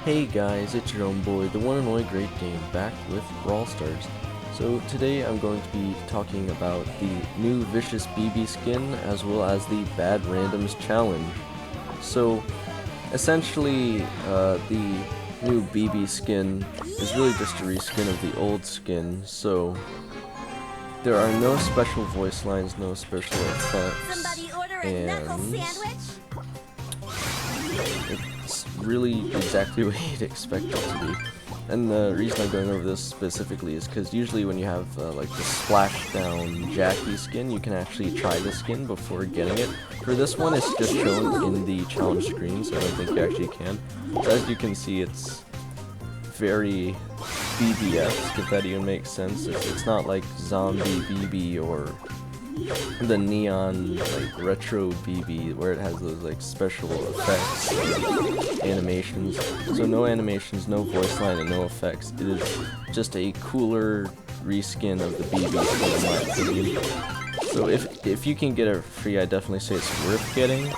Hey guys, it's your own boy, the one and only Great Dane, back with Brawl Stars. So today I'm going to be talking about the new Vicious BB skin as well as the Bad Randoms challenge. So essentially the new BB skin is really just a reskin of the old skin, so there are no special voice lines, no special effects, and it's really exactly what you'd expect it to be. And the reason I'm going over this specifically is because usually when you have like the splashdown Jackie skin, you can actually try the skin before getting it. For this one, it's just shown in the challenge screen, so I don't think you actually can. So as you can see, it's very BBS, if that even makes sense. It's not like Zombie BB or the neon like retro BB where it has those like special effects and animations. So no animations, no voice line, and no effects. It is just a cooler reskin of the BB skin in my opinion. So if you can get it free, I definitely say it's worth getting.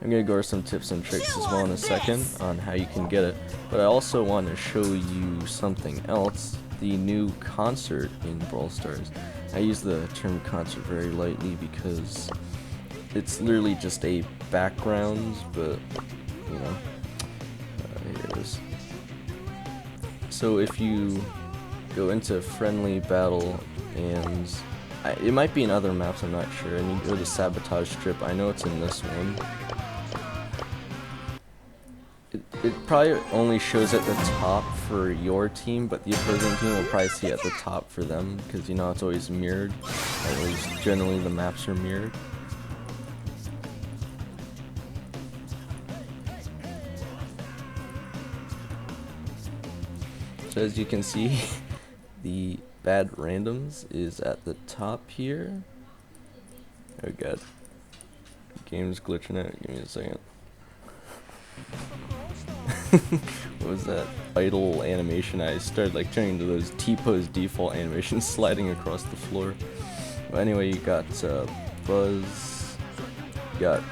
I'm gonna go over some tips and tricks as well in a second on how you can get it, but I also want to show you something else, the new concert in Brawl Stars. I use the term concert very lightly because it's literally just a background, but you know, here it is. So if you go into friendly battle, and it might be in other maps, I'm not sure, and you go to sabotage strip, I know it's in this one. It probably only shows at the top for your team, but the opposing team will probably see it at the top for them, because you know it's always mirrored. At least generally the maps are mirrored. So as you can see, the Bad Randoms is at the top here. Oh god. The game's glitching out, give me a second. What was that idle animation? I started like turning into those T-pose default animations sliding across the floor. Well, anyway, you got Buzz, you got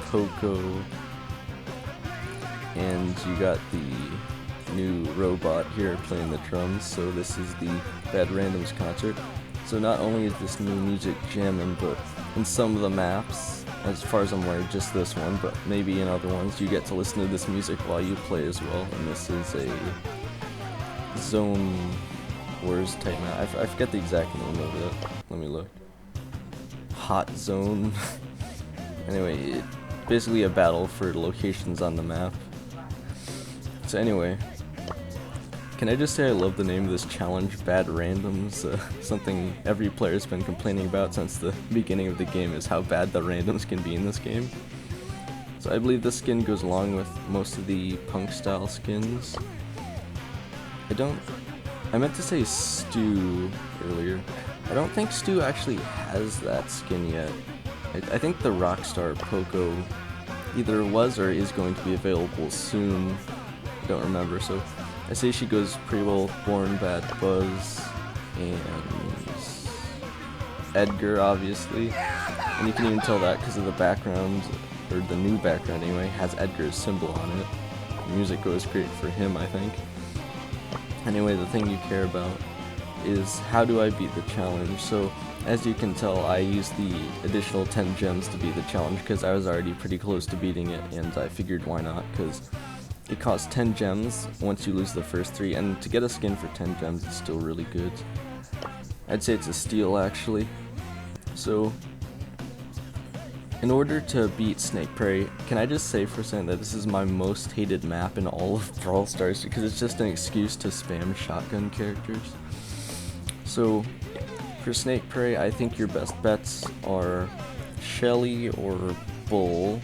Poco, and you got the new robot here playing the drums. So this is the Bad Randoms concert. So not only is this new music jamming, but in some of the maps, as far as I'm aware, just this one, but maybe in other ones, you get to listen to this music while you play as well. And this is a Zone Wars type map. I forget the exact name of it. Let me look. Hot Zone. Anyway, it's basically a battle for locations on the map. So anyway, can I just say I love the name of this challenge, Bad Randoms? Something every player's been complaining about since the beginning of the game is how bad the randoms can be in this game. So I believe this skin goes along with most of the punk style skins. I meant to say Stu earlier. I don't think Stu actually has that skin yet. I think the Rockstar Poco either was or is going to be available soon. I don't remember, so I say she goes pretty well with Born Bad Buzz and Edgar, obviously. And you can even tell that because of the background, or the new background anyway, has Edgar's symbol on it. The music goes great for him, I think. Anyway, the thing you care about is how do I beat the challenge. So as you can tell, I used the additional 10 gems to beat the challenge because I was already pretty close to beating it, and I figured why not, because it costs 10 gems once you lose the first 3, and to get a skin for 10 gems is still really good. I'd say it's a steal actually. So in order to beat Snake Prey, can I just say for a second that this is my most hated map in all of Brawl Stars because it's just an excuse to spam shotgun characters. So for Snake Prey, I think your best bets are Shelly or Bull,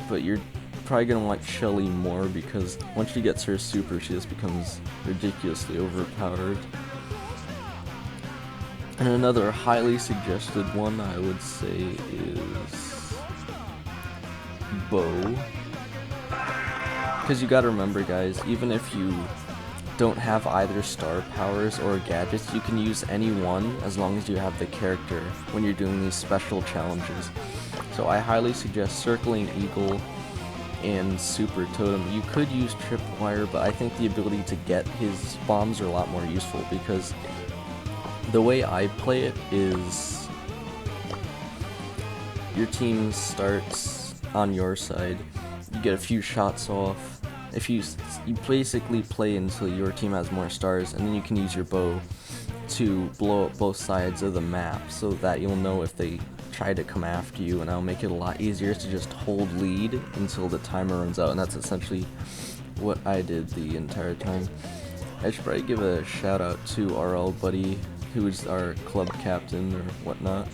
but you're probably gonna like Shelly more because once she gets her super, she just becomes ridiculously overpowered. And another highly suggested one I would say is Bo, because you gotta remember guys, even if you don't have either star powers or gadgets, you can use any one as long as you have the character when you're doing these special challenges. So I highly suggest circling Eagle and Super Totem. You could use Tripwire, but I think the ability to get his bombs are a lot more useful, because the way I play it is your team starts on your side, you get a few shots off. If you basically play until your team has more stars, and then you can use your bow to blow up both sides of the map, so that you'll know if they try to come after you, and that'll make it a lot easier to just hold lead until the timer runs out. And that's essentially what I did the entire time. I should probably give a shout out to RL Buddy, who is our club captain or whatnot,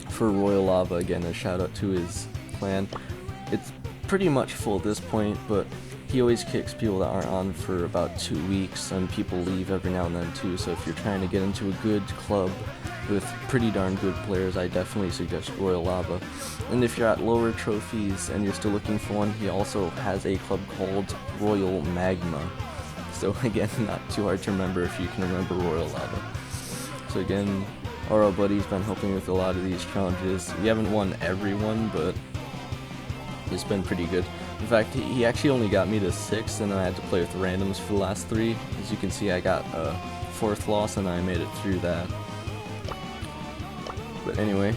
for Royal Lava. Again, a shout out to his clan. It's pretty much full at this point, but he always kicks people that aren't on for about 2 weeks, and people leave every now and then too. So if you're trying to get into a good club with pretty darn good players, I definitely suggest Royal Lava. And if you're at lower trophies and you're still looking for one, he also has a club called Royal Magma. So again, not too hard to remember if you can remember Royal Lava. So again, RL Buddy's been helping with a lot of these challenges. We haven't won every one, but it's been pretty good. In fact, he actually only got me to 6th, and then I had to play with randoms for the last 3. As you can see, I got a 4th loss, and I made it through that. But anyway,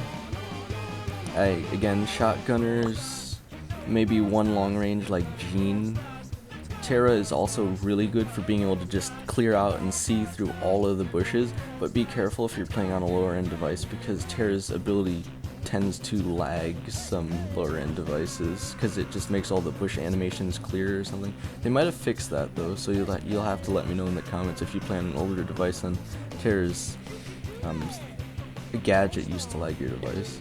again, shotgunners, maybe one long range like Jean. Terra is also really good for being able to just clear out and see through all of the bushes, but be careful if you're playing on a lower end device, because Terra's ability tends to lag some lower end devices, because it just makes all the bush animations clear or something. They might have fixed that though, so you'll have to let me know in the comments if you play on an older device, then Terra's a gadget used to lag your device.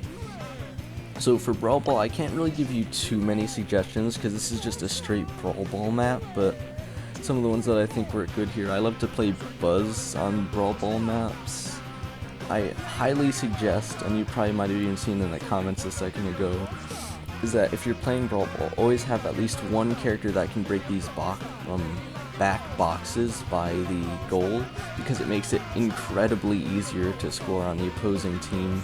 So for Brawl Ball, I can't really give you too many suggestions, because this is just a straight Brawl Ball map, but some of the ones that I think work good here. I love to play Buzz on Brawl Ball maps. I highly suggest, and you probably might have even seen in the comments a second ago, is that if you're playing Brawl Ball, always have at least one character that can break these back boxes by the goal, because it makes it incredibly easier to score on the opposing team,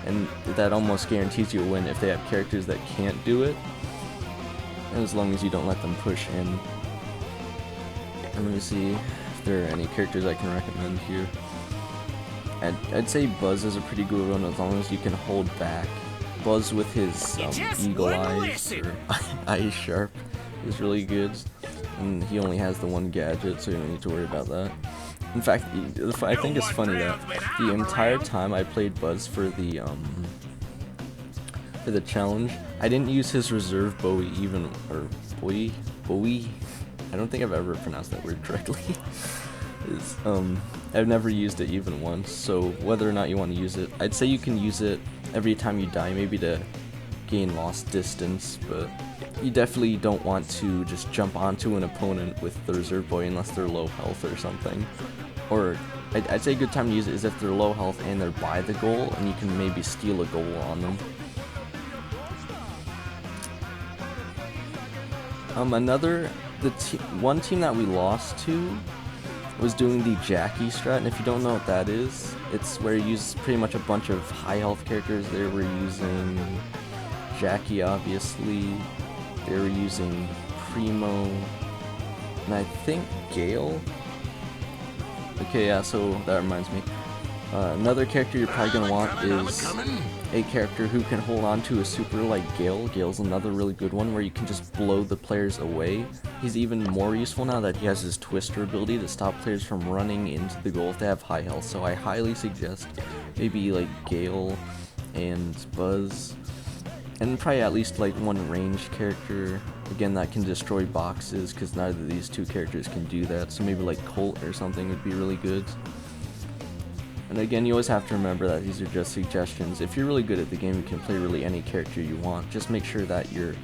and that almost guarantees you a win if they have characters that can't do it, and as long as you don't let them push in. And let me see if there are any characters I can recommend here. I'd say Buzz is a pretty good one as long as you can hold back. Buzz with his eagle eyes or eyes sharp is really good, and he only has the one gadget, so you don't need to worry about that. In fact, I think it's funny that the entire time I played Buzz for the challenge, I didn't use his reserve Bowie Bowie. I don't think I've ever pronounced that word correctly. I've never used it even once, so whether or not you want to use it, I'd say you can use it every time you die, maybe to gain lost distance, but you definitely don't want to just jump onto an opponent with the reserve boy unless they're low health or something. Or I'd say a good time to use it is if they're low health and they're by the goal, and you can maybe steal a goal on them. One team that we lost to was doing the Jackie strat, and if you don't know what that is, it's where you use pretty much a bunch of high health characters. They were using Jackie, obviously, they were using Primo, and I think Gale. Okay, yeah, so that reminds me. Another character you're probably going to want is a character who can hold on to a super like Gale. Gale's another really good one where you can just blow the players away. He's even more useful now that he has his Twister ability to stop players from running into the goal if they have high health. So I highly suggest maybe like Gale and Buzz, and probably at least like one ranged character, again, that can destroy boxes, because neither of these two characters can do that. So maybe like Colt or something would be really good. And again, you always have to remember that these are just suggestions. If you're really good at the game, you can play really any character you want. Just make sure that you're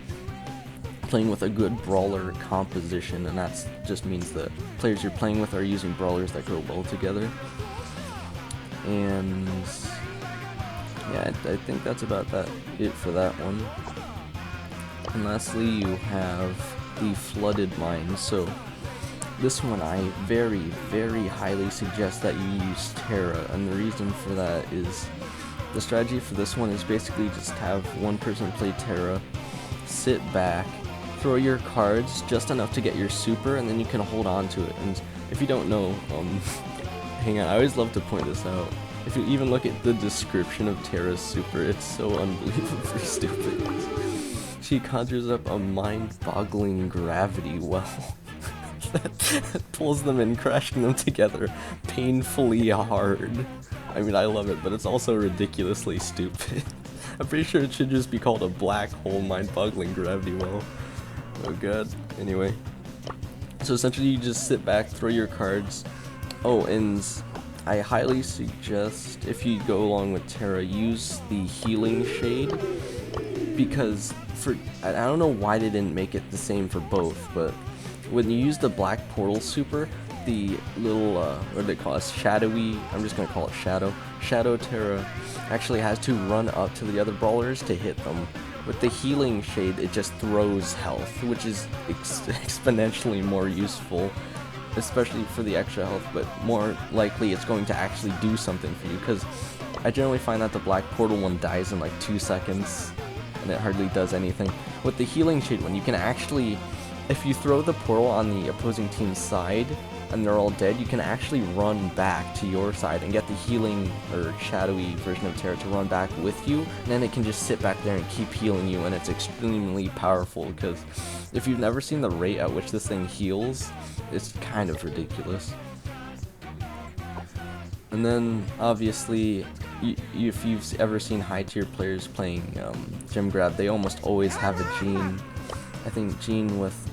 playing with a good brawler composition, and that just means that players you're playing with are using brawlers that go well together. And yeah, I think that's about it for that one. And lastly, you have the flooded mines. So this one I very, very highly suggest that you use Terra, and the reason for that is the strategy for this one is basically just have one person play Terra, sit back, throw your cards just enough to get your super, and then you can hold on to it. And if you don't know, hang on, I always love to point this out. If you even look at the description of Terra's super, it's so unbelievably stupid. She conjures up a mind-boggling gravity well that pulls them in, crashing them together painfully hard. I mean, I love it, but it's also ridiculously stupid. I'm pretty sure it should just be called a black hole mind-boggling gravity well. Oh god. Anyway. So essentially you just sit back, throw your cards. Oh, and I highly suggest, if you go along with Terra, use the healing shade, because I don't know why they didn't make it the same for both, but when you use the black portal super, the little, what do they call it, shadowy, I'm just gonna call it Shadow Terra actually has to run up to the other brawlers to hit them. With the healing shade, it just throws health, which is exponentially more useful, especially for the extra health, but more likely it's going to actually do something for you, because I generally find that the black portal one dies in like 2 seconds, and it hardly does anything. With the healing shade one, you can actually, if you throw the portal on the opposing team's side, and they're all dead, you can actually run back to your side and get the healing or shadowy version of Terra to run back with you, and then it can just sit back there and keep healing you, and it's extremely powerful, because if you've never seen the rate at which this thing heals, it's kind of ridiculous. And then obviously, if you've ever seen high tier players playing Gem Grab, they almost always have a Jean. I think Jean with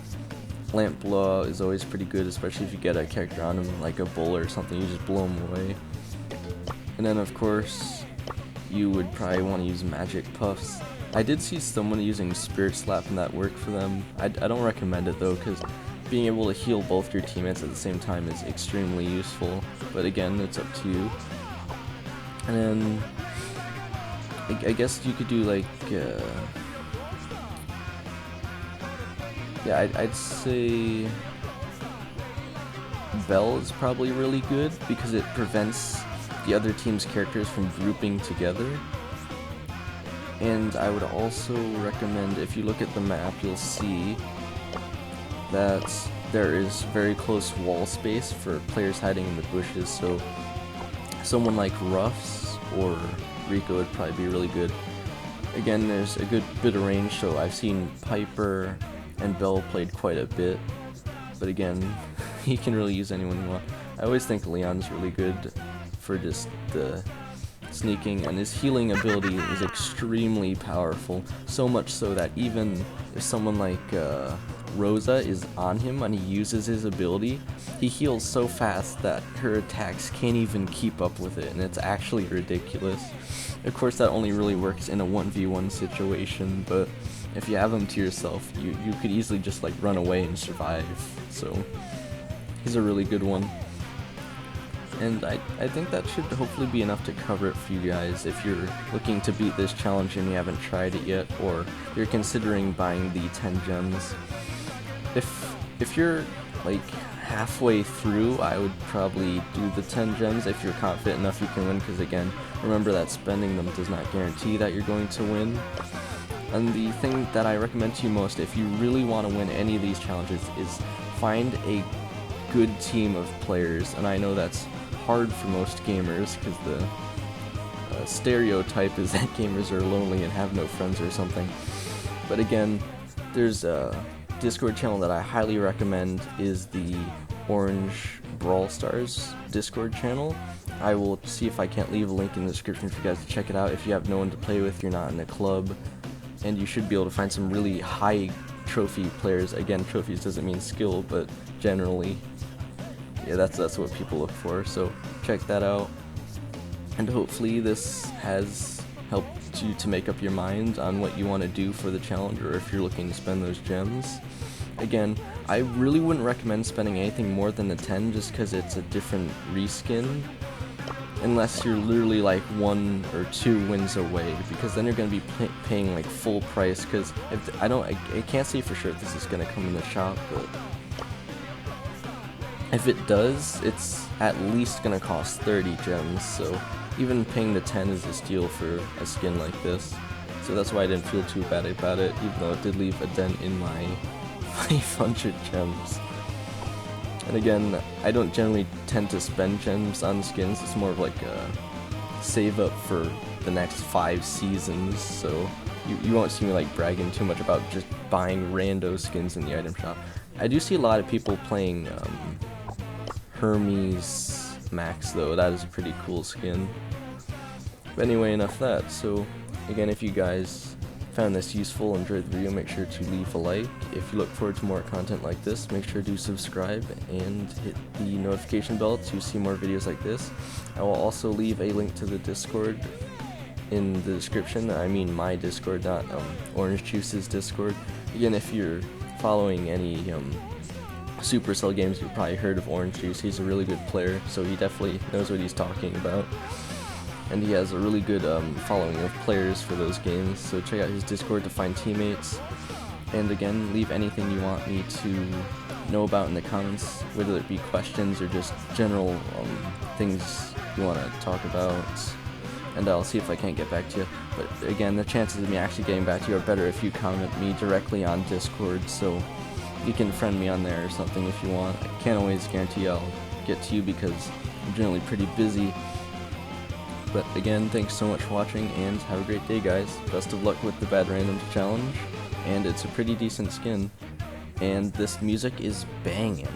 Lamp Blowout is always pretty good, especially if you get a character on him like a bull or something, you just blow him away. And then of course, you would probably want to use Magic Puffs. I did see someone using Spirit Slap and that worked for them. I don't recommend it though, because being able to heal both your teammates at the same time is extremely useful, but again, it's up to you. And then, I guess you could do like, yeah, I'd say Bell is probably really good, because it prevents the other team's characters from grouping together. And I would also recommend, if you look at the map, you'll see that there is very close wall space for players hiding in the bushes, so someone like Ruffs or Rico would probably be really good. Again, there's a good bit of range, so I've seen Piper and Bell played quite a bit, but again, you can really use anyone you want. I always think Leon's really good for just the sneaking, and his healing ability is extremely powerful, so much so that even if someone like Rosa is on him and he uses his ability, he heals so fast that her attacks can't even keep up with it, and it's actually ridiculous. Of course, that only really works in a 1v1 situation, but if you have him to yourself, you could easily just like run away and survive. So he's a really good one. And I think that should hopefully be enough to cover it for you guys if you're looking to beat this challenge and you haven't tried it yet, or you're considering buying the 10 gems. If you're like halfway through, I would probably do the 10 gems if you're confident enough you can win, because again, remember that spending them does not guarantee that you're going to win. And the thing that I recommend to you most, if you really want to win any of these challenges, is find a good team of players. And I know that's hard for most gamers, because the stereotype is that gamers are lonely and have no friends or something. But again, there's a Discord channel that I highly recommend, is the Orange Brawl Stars Discord channel. I will see if I can't leave a link in the description for you guys to check it out if you have no one to play with, you're not in a club, and you should be able to find some really high trophy players. Again, trophies doesn't mean skill, but generally, yeah, that's what people look for, so check that out. And hopefully this has helped you to make up your mind on what you want to do for the challenge, or if you're looking to spend those gems. Again, I really wouldn't recommend spending anything more than the 10, just because it's a different reskin, unless you're literally like 1 or 2 wins away, because then you're going to be paying like full price. Because I can't say for sure if this is going to come in the shop, but if it does, it's at least going to cost 30 gems, so even paying the 10 is a steal for a skin like this. so that's why I didn't feel too bad about it, even though it did leave a dent in my 500 gems. And again, I don't generally tend to spend gems on skins. It's more of like a save up for the next 5 seasons, so you won't see me like bragging too much about just buying rando skins in the item shop. I do see a lot of people playing Hermes Max though. That is a pretty cool skin. But anyway, enough of that. So again, if you guys found this useful, enjoyed the video, make sure to leave a like. If you look forward to more content like this, make sure to subscribe and hit the notification bell to see more videos like this. I will also leave a link to the Discord in the description. I mean my Discord, not Orange Juice's Discord. Again, if you're following any Supercell games, you've probably heard of Orange Juice. He's a really good player, so he definitely knows what he's talking about. And he has a really good following of players for those games, so check out his Discord to find teammates. And again, leave anything you want me to know about in the comments, whether it be questions or just general things you want to talk about, and I'll see if I can't get back to you. But again, the chances of me actually getting back to you are better if you comment me directly on Discord, so you can friend me on there or something if you want. I can't always guarantee I'll get to you because I'm generally pretty busy. But again, thanks so much for watching, and have a great day, guys. Best of luck with the Bad Randoms Challenge, and it's a pretty decent skin. And this music is banging.